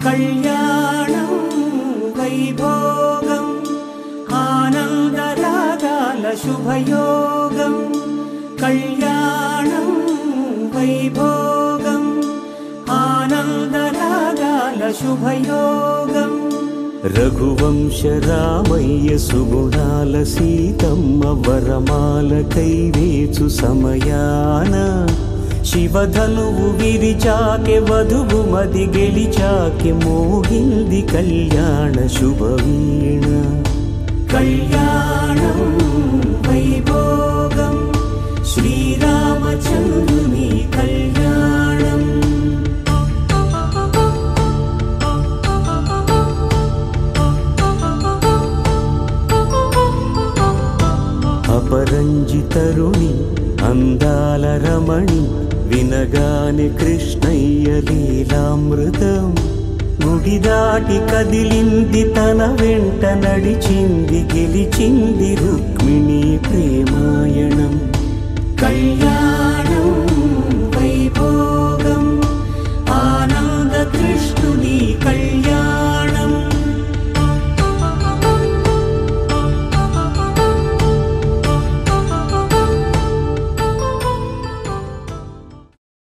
కళ్యాణం వైభోగం ఆనందరాగాల శుభయోగం. కళ్యాణం వైభోగం ఆనందరాగాల శుభయోగం. రఘువంశ రామయ్య సుగుణాల సీతమ్మ వరమాల కైవేచు సమయాన శివధనువు విరిచాకె వధువు మది గెలిచాకె మోగింది కళ్యాణ శుభవీణ. కళ్యాణం వైభోగం శ్రీరామచంద్రుని కళ్యాణం. అపరంజి తరుణి అందాల రమణి వినగానే కృష్ణయ్య లీలామృతం. గుడి దాటి కదిలింది తన వెంట నడిచింది గెలిచింది రుక్మిణి ప్రేమాయణం. కళ్యాణ